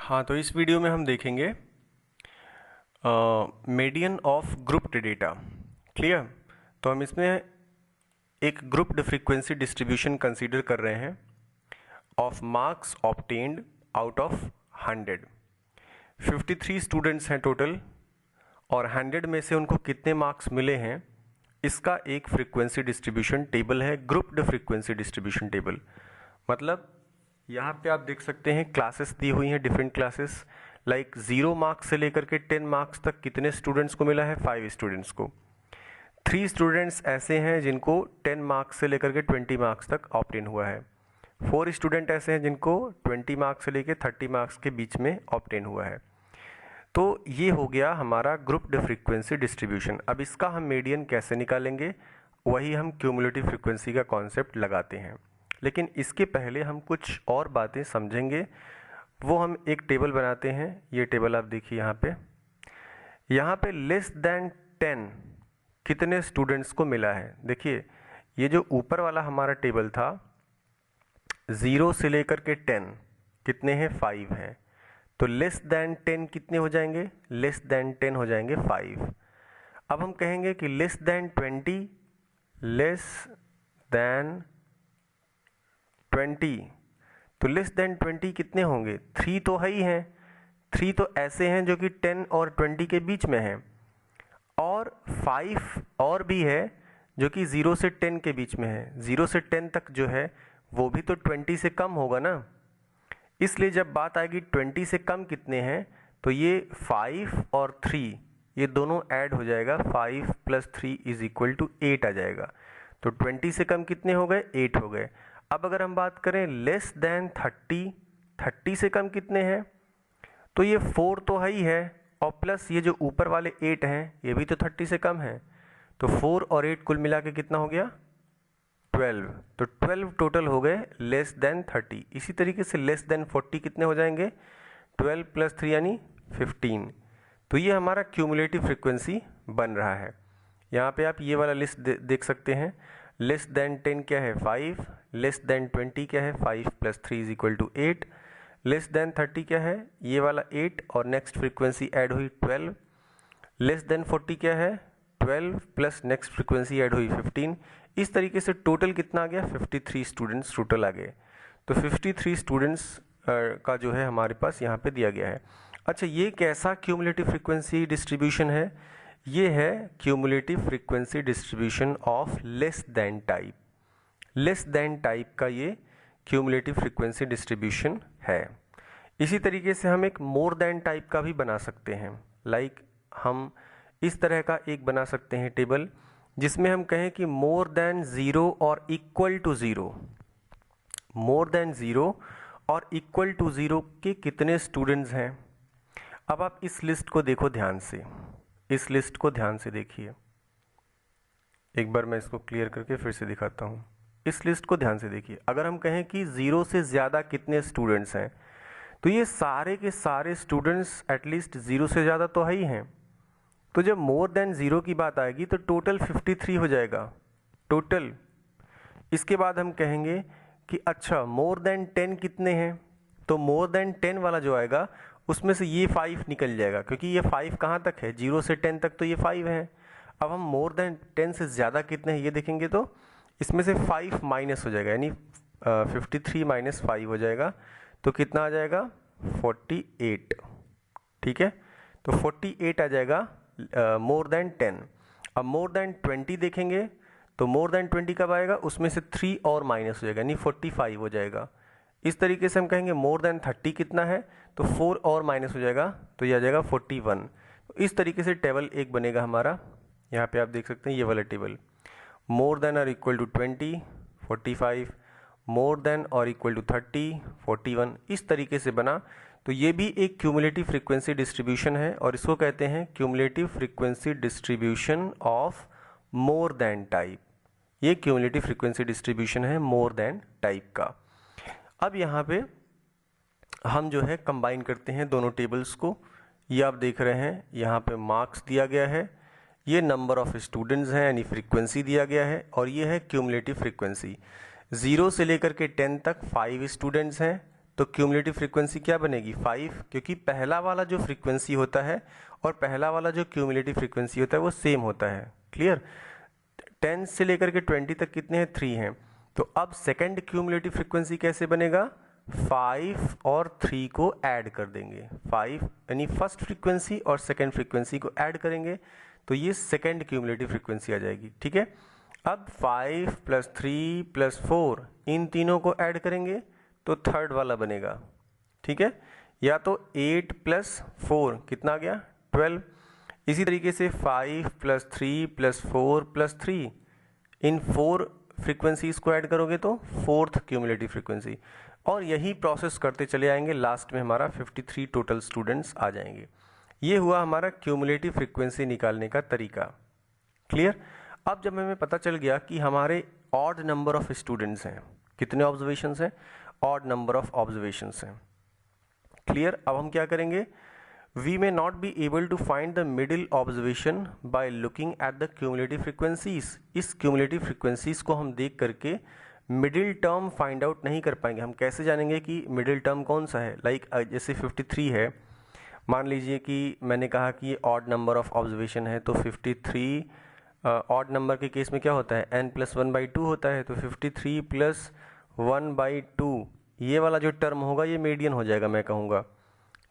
हाँ, तो इस वीडियो में हम देखेंगे median of grouped data. Clear? तो हम इसमें एक ग्रुप्ड फ्रीक्वेंसी डिस्ट्रीब्यूशन कंसीडर कर रहे हैं of marks obtained out of 100। 53 students हैं टोटल और 100 में से उनको कितने मार्क्स मिले हैं इसका एक फ्रीक्वेंसी डिस्ट्रीब्यूशन टेबल है, ग्रुप्ड फ्रीक्वेंसी डिस्ट्रीब्यूशन टेबल। मतलब यहाँ पे आप देख सकते हैं क्लासेस दी हुई हैं, डिफरेंट क्लासेस, लाइक 0 मार्क्स से लेकर के 10 मार्क्स तक कितने स्टूडेंट्स को मिला है? 5 स्टूडेंट्स को। 3 स्टूडेंट्स ऐसे हैं जिनको 10 मार्क्स से लेकर के 20 मार्क्स तक ऑप्टेन हुआ है। 4 स्टूडेंट ऐसे हैं जिनको 20 मार्क्स से लेकर 30 मार्क्स के बीच में ऑप्टेन हुआ है। तो ये हो गया हमारा ग्रुप्ड फ्रीक्वेंसी डिस्ट्रीब्यूशन। अब इसका हम मीडियन कैसे निकालेंगे, वही हम क्यूमुलेटिव फ्रीक्वेंसी का कॉन्सेप्ट लगाते हैं। लेकिन इसके पहले हम कुछ और बातें समझेंगे, वो हम एक टेबल बनाते हैं। ये टेबल आप देखिए यहाँ पे लेस देन 10 कितने स्टूडेंट्स को मिला है। देखिए ये जो ऊपर वाला हमारा टेबल था 0 से लेकर के 10 कितने हैं? 5 हैं। तो लेस देन 10 कितने हो जाएंगे? लेस देन 10 हो जाएंगे 5। अब हम कहेंगे कि लेस देन 20, लेस देन 20, तो लेस देन 20 कितने होंगे? 3 तो है ही हैं। 3 तो ऐसे हैं जो कि 10 और 20 के बीच में हैं, और 5 और भी है जो कि 0 से 10 के बीच में है। 0 से 10 तक जो है वो भी तो 20 से कम होगा ना। इसलिए जब बात आएगी 20 से कम कितने हैं, तो ये 5 और 3 ये दोनों ऐड हो जाएगा, 5 + 3 = 8 आ जाएगा। तो 20 से कम कितने हो गए? 8 हो गए। अब अगर हम बात करें लेस देन 30, 30 से कम कितने हैं? तो ये 4 तो है ही है, और प्लस ये जो ऊपर वाले 8 हैं ये भी तो 30 से कम है। तो 4 और 8 कुल मिला के कितना हो गया? 12। तो 12 टोटल हो गए लेस देन 30। इसी तरीके से लेस देन 40 कितने हो जाएंगे? 12 + 3 यानी 15। तो ये हमारा क्यूमुलेटिव फ्रीक्वेंसी बन रहा है। यहाँ पे आप ये वाला लिस्ट देख सकते हैं। लेस देन 10 क्या है? 5। लेस देन 20 क्या है? 5 + 3 = 8। लेस देन 30 क्या है? ये वाला 8 और नेक्स्ट फ्रीक्वेंसी ऐड हुई 12। लेस देन 40 क्या है? 12 प्लस नेक्स्ट फ्रीक्वेंसी ऐड हुई 15। इस तरीके से टोटल कितना आ गया? 53 स्टूडेंट्स टोटल आ गए। तो 53 स्टूडेंट्स का जो है हमारे पास यहाँ पे दिया गया है। अच्छा, ये कैसा क्यूमुलेटिव फ्रीक्वेंसी डिस्ट्रीब्यूशन है? ये है cumulative frequency distribution of less than type. Less than type का ये क्यूमुलेटिव फ्रीक्वेंसी डिस्ट्रीब्यूशन है। इसी तरीके से हम एक मोर देन टाइप का भी बना सकते हैं। लाइक हम इस तरह का एक बना सकते हैं टेबल, जिसमें हम कहें कि मोर देन 0 और इक्वल टू 0, मोर देन 0 और इक्वल टू 0 के कितने स्टूडेंट्स हैं। अब आप इस लिस्ट को देखो ध्यान से, इस लिस्ट को ध्यान से देखिए। एक बार मैं इसको क्लियर करके फिर से दिखाता हूँ। इस लिस्ट को ध्यान से देखिए। अगर हम कहें कि 0 से ज़्यादा कितने स्टूडेंट्स हैं, तो ये सारे के सारे स्टूडेंट्स एटलीस्ट 0 से ज़्यादा तो है ही हैं। तो जब मोर देन 0 की बात आएगी तो टोटल 53 हो जाएगा टोटल। इसके बाद हम कहेंगे कि अच्छा मोर देन 10 कितने हैं, तो मोर देन 10 वाला जो आएगा उसमें से ये 5 निकल जाएगा, क्योंकि ये 5 कहाँ तक है? 0 से 10 तक तो ये 5 है। अब हम मोर देन 10 से ज़्यादा कितने हैं ये देखेंगे, तो इसमें से 5 माइनस हो जाएगा, यानी 53 - 5 हो जाएगा। तो कितना आ जाएगा? 48। ठीक है, तो 48 आ जाएगा मोर देन 10। अब मोर देन 20 देखेंगे, तो मोर देन 20 कब आएगा? उसमें से 3 और माइनस हो जाएगा, यानी 45 हो जाएगा। इस तरीके से हम कहेंगे मोर देन 30 कितना है, तो 4 और माइनस हो जाएगा, तो ये आ जाएगा 41। तो इस तरीके से टेबल एक बनेगा हमारा। यहाँ पे आप देख सकते हैं ये वाला टेबल, मोर देन और इक्वल टू 20 45, मोर देन और इक्वल टू 30 41, इस तरीके से बना। तो ये भी एक क्यूमुलेटिव फ्रीक्वेंसी डिस्ट्रीब्यूशन है, और इसको कहते हैं cumulative frequency distribution of more than type. ये क्यूमुलेटिव फ्रीक्वेंसी डिस्ट्रीब्यूशन है मोर देन टाइप का। अब यहाँ पे हम जो है कंबाइन करते हैं दोनों टेबल्स को। ये आप देख रहे हैं यहाँ पे मार्क्स दिया गया है, ये नंबर ऑफ स्टूडेंट्स हैं यानी फ्रीक्वेंसी दिया गया है, और ये है क्यूमुलेटिव फ्रीक्वेंसी। 0 से लेकर के 10 तक 5 स्टूडेंट्स हैं, तो क्यूमुलेटिव फ्रीक्वेंसी क्या बनेगी 5, क्योंकि पहला वाला जो फ्रीक्वेंसी होता है और पहला वाला जो क्यूमुलेटिव फ्रीक्वेंसी होता है वो सेम होता है। क्लियर? 10 से लेकर के 20 तक कितने हैं 3 हैं। तो अब सेकंड क्यूमुलेटिव फ्रीक्वेंसी कैसे बनेगा 5 और 3 को ऐड कर देंगे। 5 यानी फर्स्ट फ्रीक्वेंसी और सेकंड फ्रीक्वेंसी को ऐड करेंगे तो ये सेकंड क्यूमुलेटिव फ्रीक्वेंसी आ जाएगी। ठीक है, अब 5 + 3 + 4 इन तीनों को ऐड करेंगे तो थर्ड वाला बनेगा। ठीक है, या तो 8 + 4 कितना आ गया 12। इसी तरीके से 5 + 3 + 4 + 3 इन 4 फ्रीक्वेंसीज को ऐड करोगे तो फोर्थ क्यूमुलेटिव फ्रीक्वेंसी, और यही प्रोसेस करते चले आएंगे। लास्ट में हमारा 53 टोटल स्टूडेंट्स आ जाएंगे। ये हुआ हमारा क्यूमुलेटिव फ्रीक्वेंसी निकालने का तरीका। क्लियर? अब जब हमें पता चल गया कि हमारे ऑड नंबर ऑफ स्टूडेंट्स हैं, कितने ऑब्जर्वेशंस हैं, ऑड नंबर ऑफ ऑब्जर्वेशंस हैं। क्लियर? अब हम क्या करेंगे, we may not be able to find the middle observation by looking at the cumulative frequencies. इस क्यूमुलेटिव फ्रीक्वेंसीज को हम देख करके मिडिल टर्म फाइंड आउट नहीं कर पाएंगे। हम कैसे जानेंगे कि मिडिल टर्म कौन सा है? लाइक जैसे 53 है, मान लीजिए कि मैंने कहा कि ये ऑड नंबर ऑफ ऑब्जर्वेशन है, तो 53 ऑड नंबर के केस में क्या होता है n + 1/2 होता है, तो 53 + 1/2 ये वाला जो टर्म होगा ये मीडियन हो जाएगा, मैं कहूँगा।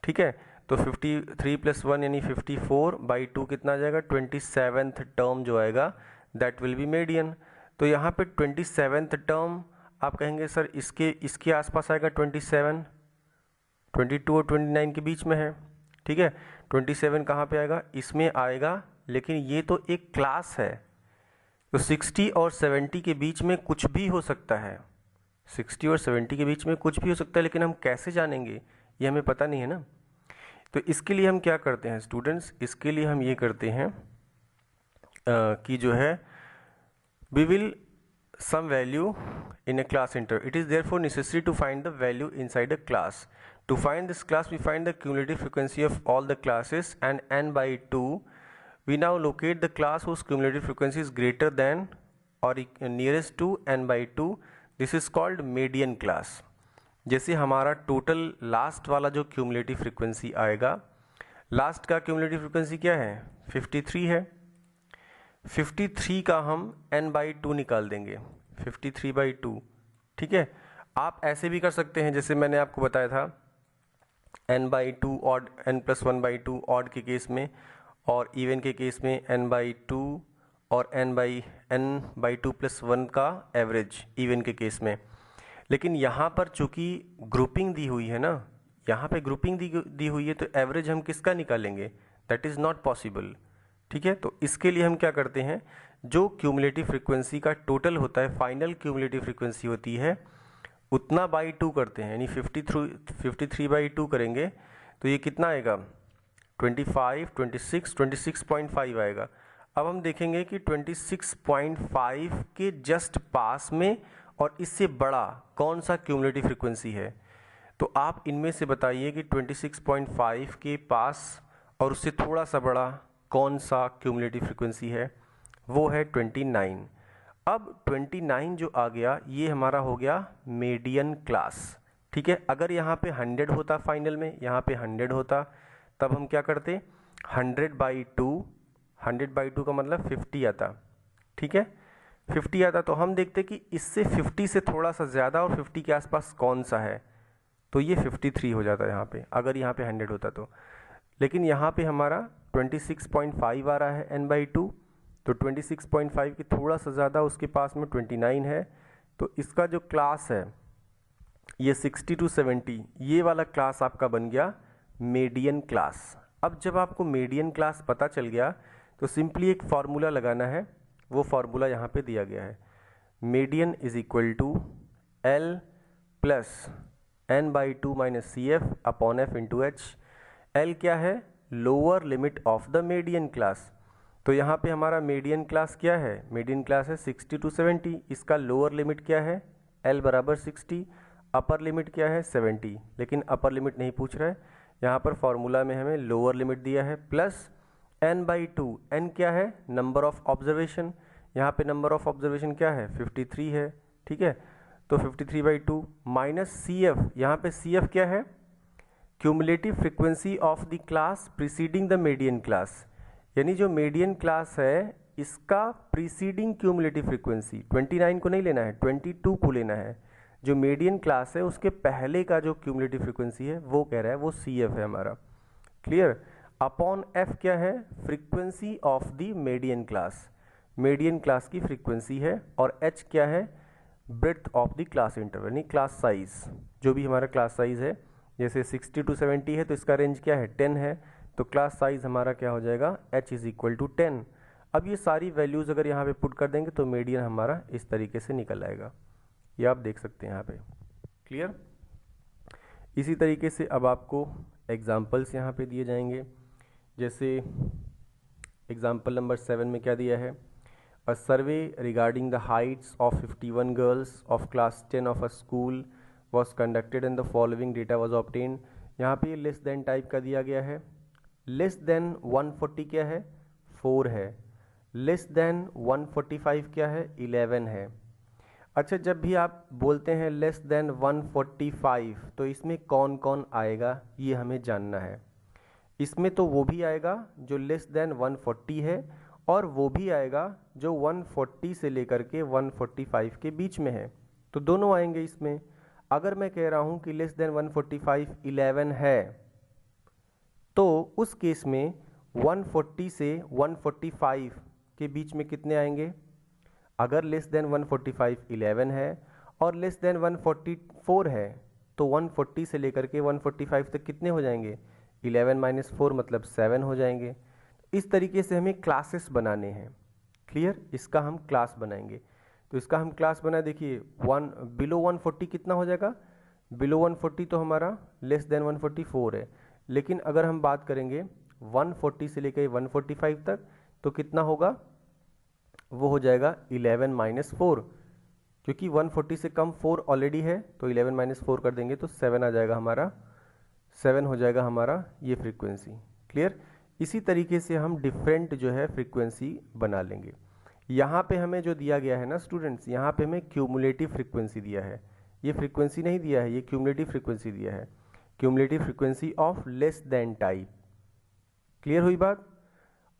ठीक है, तो 53 + 1 यानी 54/2 कितना आ जाएगा 27th टर्म जो आएगा दैट विल बी मीडियन। तो यहाँ पे 27th टर्म आप कहेंगे सर इसके आसपास आएगा 27, 22 और 29 के बीच में है। ठीक है, 27 कहाँ पे आएगा, इसमें आएगा, लेकिन ये तो एक क्लास है, तो 60 और 70 के बीच में कुछ भी हो सकता है। 60 और 70 के बीच में कुछ भी हो सकता है, लेकिन हम कैसे जानेंगे, ये हमें पता नहीं है ना। तो इसके लिए हम क्या करते हैं स्टूडेंट्स, इसके लिए हम ये करते हैं कि जो है we will some value in a class inter. It is therefore necessary to find the value inside a class. To find this class, we find the cumulative frequency of all the classes and n/2. We now locate the class whose cumulative frequency is greater than or nearest to n/2. This is called median class. जैसे हमारा total last वाला जो cumulative frequency आएगा, last का cumulative frequency क्या है 53 है, 53 का हम n/2 निकाल देंगे 53/2। ठीक है, आप ऐसे भी कर सकते हैं जैसे मैंने आपको बताया था n/2 ऑड n + 1/2 ऑड के केस में, और इवन के केस में n/2 और n/2 + 1 का एवरेज इवन के केस में। लेकिन यहाँ पर चूंकि ग्रुपिंग दी हुई है ना, यहाँ पे ग्रुपिंग दी हुई है, तो एवरेज हम किसका निकालेंगे, दैट इज़ नॉट पॉसिबल। ठीक है, तो इसके लिए हम क्या करते हैं, जो क्यूमुलेटिव फ्रीक्वेंसी का टोटल होता है, फाइनल क्यूमुलेटिव फ्रीक्वेंसी होती है, उतना /2 करते हैं, यानी 53/2 करेंगे तो ये कितना आएगा 25, 26, 26.5 आएगा। अब हम देखेंगे कि 26.5 के जस्ट पास में और इससे बड़ा कौन सा क्यूमुलेटिव फ्रीक्वेंसी है। तो आप इनमें से बताइए कि 26.5 के पास और उससे थोड़ा सा बड़ा कौन सा क्यूमुलेटिव फ्रीक्वेंसी है, वो है 29। अब 29 जो आ गया ये हमारा हो गया मीडियन क्लास। ठीक है, अगर यहाँ पे 100 होता फाइनल में, यहाँ पे 100 होता, तब हम क्या करते 100/2, 100/2 का मतलब 50 आता। ठीक है, 50 आता, तो हम देखते कि इससे 50 से थोड़ा सा ज़्यादा और 50 के आसपास कौन सा है, तो ये 53 हो जाता है यहाँ पे, अगर यहाँ पे 100 होता तो। लेकिन यहाँ पे हमारा 26.5 आ रहा है n/2, तो 26.5 के थोड़ा सा ज़्यादा उसके पास में 29 है, तो इसका जो क्लास है ये 60 to 70 ये वाला क्लास आपका बन गया मीडियन क्लास। अब जब आपको मीडियन क्लास पता चल गया तो सिंपली एक फार्मूला लगाना है, वो फार्मूला यहाँ पे दिया गया है, median is equal to L + n/2 - CF/F × H। L क्या है, lower limit of the median class. तो यहाँ पे हमारा मीडियन क्लास क्या है, मीडियन क्लास है 60 to 70, इसका लोअर लिमिट क्या है L = 60, अपर लिमिट क्या है 70, लेकिन अपर लिमिट नहीं पूछ रहा है, यहाँ पर फॉर्मूला में हमें लोअर लिमिट दिया है, प्लस n/2। n क्या है, नंबर ऑफ ऑब्जर्वेशन, यहाँ पे नंबर ऑफ ऑब्जर्वेशन क्या है 53 है। ठीक है, तो 53/2 माइनस सी एफ, यहाँ पे सी एफ क्या है, cumulative frequency of the class preceding the median class, यानी जो मीडियन क्लास है इसका प्रीसीडिंग क्यूमुलेटिव फ्रीक्वेंसी, 29 को नहीं लेना है, 22 को लेना है। जो मीडियन क्लास है उसके पहले का जो क्यूमुलेटिव फ्रीक्वेंसी है वो कह रहा है, वो सी एफ है हमारा। क्लियर। अपॉन एफ क्या है, frequency of the median class, median class की फ्रीक्वेंसी है। और एच क्या है, breadth of the class interval, यानी क्लास साइज, जो भी हमारा क्लास साइज है, जैसे 60 to 70 है तो इसका रेंज क्या है, 10 है, तो क्लास साइज हमारा क्या हो जाएगा, h इज इक्वल टू 10। अब ये सारी वैल्यूज़ अगर यहाँ पे पुट कर देंगे तो मीडियन हमारा इस तरीके से निकल आएगा, ये आप देख सकते हैं यहाँ पे। क्लियर। इसी तरीके से अब आपको एग्जाम्पल्स यहाँ पे दिए जाएंगे, जैसे एग्जाम्पल नंबर 7 में क्या दिया है, a survey regarding the heights of 51 girls of class 10 of a school was conducted and the following data was obtain. यहाँ पे लेस देन टाइप का दिया गया है, लेस देन 140 क्या है, 4 है, लेस देन 145 क्या है, 11 है। अच्छा, जब भी आप बोलते हैं लेस देन 145 तो इसमें कौन कौन आएगा ये हमें जानना है। इसमें तो वो भी आएगा जो लेस देन 140 है, और वो भी आएगा जो 140 से लेकर के 145 के बीच में है, तो दोनों आएंगे इसमें। अगर मैं कह रहा हूँ कि लेस देन 145 11 है, तो उस केस में 140 से 145 के बीच में कितने आएंगे। अगर लेस देन 145 11 है और लेस देन 144 है तो 140 से लेकर के 145 तक कितने हो जाएंगे, 11 माइनस 4 मतलब 7 हो जाएंगे। इस तरीके से हमें क्लासेस बनाने हैं। क्लियर। इसका हम क्लास बनाएंगे, तो इसका हम क्लास बना, देखिए बिलो 140 कितना हो जाएगा, बिलो 140 तो हमारा लेस देन 144 है, लेकिन अगर हम बात करेंगे 140 से लेकर 145 तक तो कितना होगा, वो हो जाएगा 11 माइनस 4, क्योंकि 140 से कम 4 ऑलरेडी है, तो 11 माइनस 4 कर देंगे तो 7 आ जाएगा हमारा, 7 हो जाएगा हमारा ये फ्रीक्वेंसी। क्लियर। इसी तरीके से हम डिफरेंट जो है फ्रीक्वेंसी बना लेंगे। यहाँ पे हमें जो दिया गया है ना स्टूडेंट्स, यहाँ पे हमें क्यूमुलेटिव फ्रीक्वेंसी दिया है, ये फ्रीक्वेंसी नहीं दिया है, ये क्यूमुलेटिव फ्रीक्वेंसी दिया है, cumulative frequency of less than type. Clear हुई बात।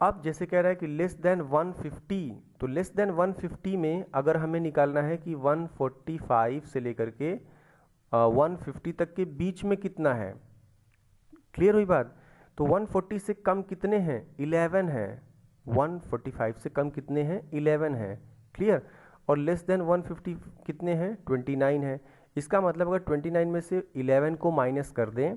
अब जैसे कह रहा है कि लेस देन 150, तो लेस देन 150 में अगर हमें निकालना है कि 145 से लेकर के 150 तक के बीच में कितना है। क्लियर हुई बात। तो 140 से कम कितने हैं, 11 है, 145 से कम कितने हैं, 11 है। क्लियर। और लेस देन 150 कितने हैं, 29 है। इसका मतलब अगर 29 में से 11 को माइनस कर दें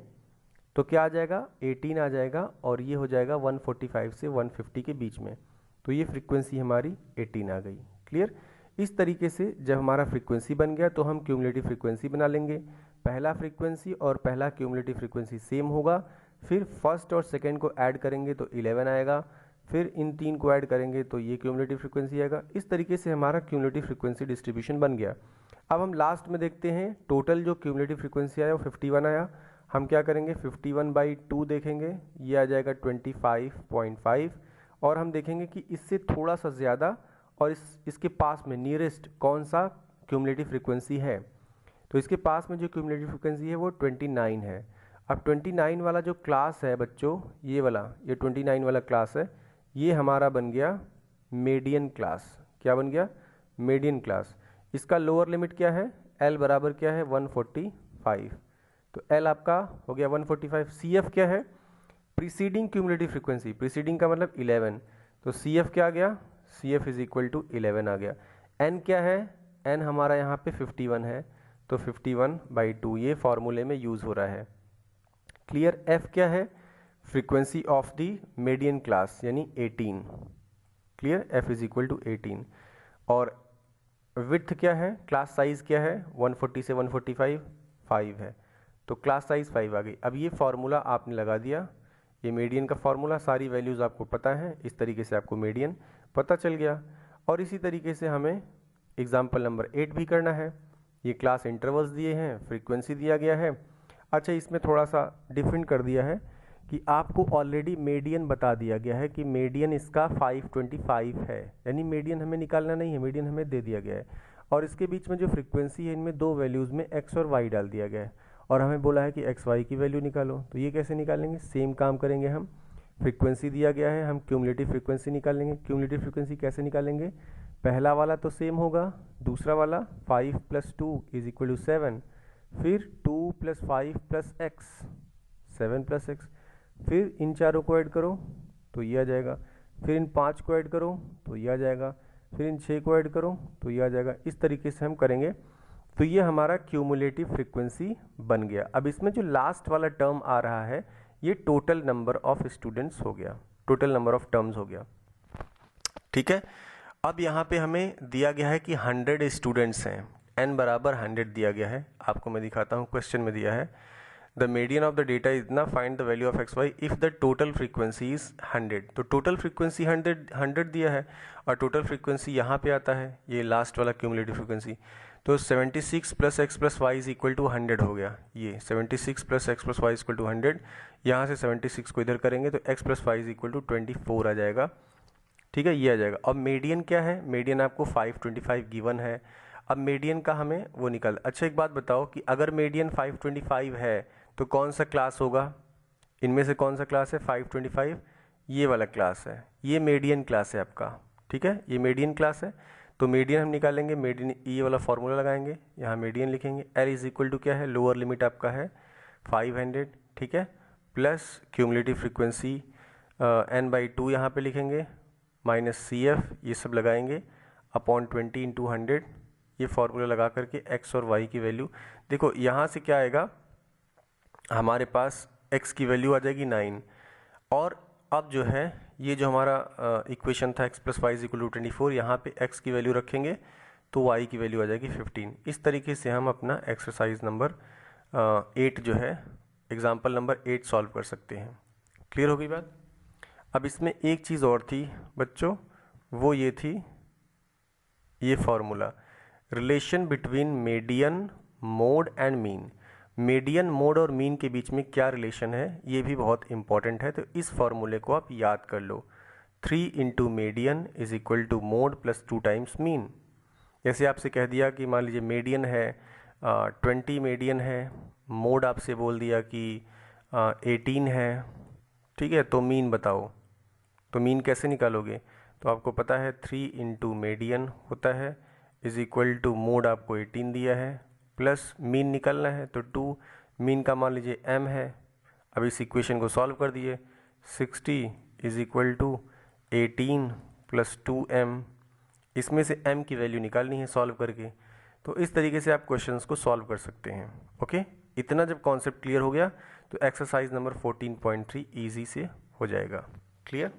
तो क्या आ जाएगा, 18 आ जाएगा, और ये हो जाएगा 145 से 150 के बीच में, तो ये फ्रीक्वेंसी हमारी 18 आ गई। क्लियर। इस तरीके से जब हमारा फ्रीक्वेंसी बन गया तो हम क्यूमुलेटिव फ्रीक्वेंसी बना लेंगे। पहला फ्रीक्वेंसी और पहला क्यूमुलेटिव फ्रीक्वेंसी सेम होगा, फिर फर्स्ट और सेकेंड को ऐड करेंगे तो 11 आएगा, फिर इन तीन को ऐड करेंगे तो ये क्यूमुलेटिव फ्रीक्वेंसी आएगा। इस तरीके से हमारा क्यूमुलेटिव फ्रीक्वेंसी डिस्ट्रीब्यूशन बन गया। अब हम लास्ट में देखते हैं टोटल जो क्यूमुलेटिव फ्रीक्वेंसी आया वो 51 आया। हम क्या करेंगे, 51/2 देखेंगे, ये आ जाएगा 25.5, और हम देखेंगे कि इससे थोड़ा सा ज़्यादा और इसके पास में नियरेस्ट कौन सा क्यूमुलेटिव फ्रीक्वेंसी है। तो इसके पास में जो क्यूमुलेटिव फ्रीक्वेंसी है वो 29 है। अब 29 वाला जो क्लास है बच्चों, ये वाला, ये 29 वाला क्लास है, ये हमारा बन गया मीडियन क्लास। क्या बन गया, मीडियन क्लास। इसका लोअर लिमिट क्या है, L बराबर क्या है, 145, तो L आपका हो गया 145। CF क्या है, प्रीसीडिंग क्यूमुलेटिव फ्रीक्वेंसी, प्रीसीडिंग का मतलब 11, तो CF क्या आ गया, CF इज इक्वल टू 11 आ गया। N क्या है, N हमारा यहाँ पे 51 है, तो 51/2 ये फॉर्मूले में यूज़ हो रहा है। क्लियर। F क्या है, frequency of the median class यानी 18। Clear. F is equal to 18। और विड्थ क्या है, क्लास साइज क्या है, 140 से 145 5 है, तो क्लास साइज 5 आ गई। अब ये फार्मूला आपने लगा दिया, ये मीडियन का फार्मूला, सारी वैल्यूज़ आपको पता है, इस तरीके से आपको मीडियन पता चल गया। और इसी तरीके से हमें एग्जाम्पल नंबर 8 भी करना है। ये क्लास इंटरवल्स दिए हैं, फ्रीक्वेंसी दिया गया है। अच्छा, इसमें थोड़ा सा डिफरेंट कर दिया है कि आपको ऑलरेडी मीडियन बता दिया गया है कि मीडियन इसका 525 है, यानी मीडियन हमें निकालना नहीं है, मीडियन हमें दे दिया गया है। और इसके बीच में जो फ्रीक्वेंसी है इनमें दो वैल्यूज़ में x और y डाल दिया गया है और हमें बोला है कि x y की वैल्यू निकालो। तो ये कैसे निकालेंगे, सेम काम करेंगे हम। फ्रीक्वेंसी दिया गया है, हम क्यूमुलेटिव फ्रीक्वेंसी निकालेंगे। क्यूमुलेटिव फ्रीक्वेंसी कैसे निकालेंगे, पहला वाला तो सेम होगा, दूसरा वाला 5 + 2 = 7, फिर 2 + 5 + x 7 + x, फिर इन चारों को ऐड करो तो ये आ जाएगा, फिर इन 5 को ऐड करो तो ये आ जाएगा, फिर इन 6 को ऐड करो तो ये आ जाएगा। इस तरीके से हम करेंगे तो ये हमारा क्यूमुलेटिव फ्रीक्वेंसी बन गया। अब इसमें जो लास्ट वाला टर्म आ रहा है ये टोटल नंबर ऑफ स्टूडेंट्स हो गया, टोटल नंबर ऑफ टर्म्स हो गया। ठीक है, अब यहाँ पे हमें दिया गया है कि 100 स्टूडेंट्स हैं, n बराबर 100 दिया गया है। आपको मैं दिखाता हूँ, क्वेश्चन में दिया है the median of the data is ना, find the value of x y if the total frequency is 100। तो टोटल फ्रीक्वेंसी 100 दिया है और टोटल फ्रीक्वेंसी यहाँ पे आता है, ये लास्ट वाला क्यूमुलेटिव फ्रीक्वेंसी। तो 76 + x + y = 100 हो गया। ये 76 + x + y = 100, यहाँ से 76 को इधर करेंगे तो x + y = 24 आ जाएगा। ठीक है, ये आ जाएगा। अब मीडियन क्या है, मीडियन आपको 525 गिवन है। अब मीडियन का हमें वो निकाल। अच्छा एक बात बताओ कि अगर मीडियन 525 है तो कौन सा क्लास होगा, इनमें से कौन सा क्लास है 525, ये वाला क्लास है, ये मीडियन क्लास है आपका। ठीक है, ये मीडियन क्लास है। तो मीडियन हम निकालेंगे, मीडियन ये वाला फॉर्मूला लगाएंगे, यहाँ मीडियन लिखेंगे। L = क्या है, लोअर लिमिट आपका है 500, ठीक है, प्लस क्यूमुलेटिव फ्रीक्वेंसी n/2 यहाँ पे लिखेंगे, -CF ये सब लगाएंगे अपॉन 20 × 100, ये फार्मूला लगा करके x और y की वैल्यू देखो। यहाँ से क्या आएगा, हमारे पास x की वैल्यू आ जाएगी 9, और अब जो है ये जो हमारा इक्वेशन था x + y = 24, यहाँ पे x की वैल्यू रखेंगे तो y की वैल्यू आ जाएगी 15। इस तरीके से हम अपना एक्सरसाइज नंबर 8 जो है, एग्जाम्पल नंबर 8 सॉल्व कर सकते हैं। क्लियर हो गई बात। अब इसमें एक चीज़ और थी बच्चों, वो ये थी, ये formula relation between median, mode and mean. Median, mode और मीन के बीच में क्या रिलेशन है, ये भी बहुत इंपॉर्टेंट है। तो इस फॉर्मूले को आप याद कर लो, 3 × मीडियन = मोड + 2 × मीन। जैसे आपसे कह दिया कि मान लीजिए मीडियन है 20 मीडियन है, मोड आपसे बोल दिया कि 18 है, ठीक है, तो मीन बताओ। तो मीन कैसे निकालोगे, तो आपको पता है 3 × मीडियन होता है = मोड आपको 18 दिया है, प्लस मीन निकालना है तो 2, मीन का मान लीजिए m है। अब इस इक्वेशन को सॉल्व कर दिए, 60 = 18 + 2m, इसमें से m की वैल्यू निकालनी है सॉल्व करके। तो इस तरीके से आप क्वेश्चंस को सॉल्व कर सकते हैं। ओके, इतना जब कॉन्सेप्ट क्लियर हो गया तो एक्सरसाइज नंबर 14.3 ईजी से हो जाएगा। क्लियर।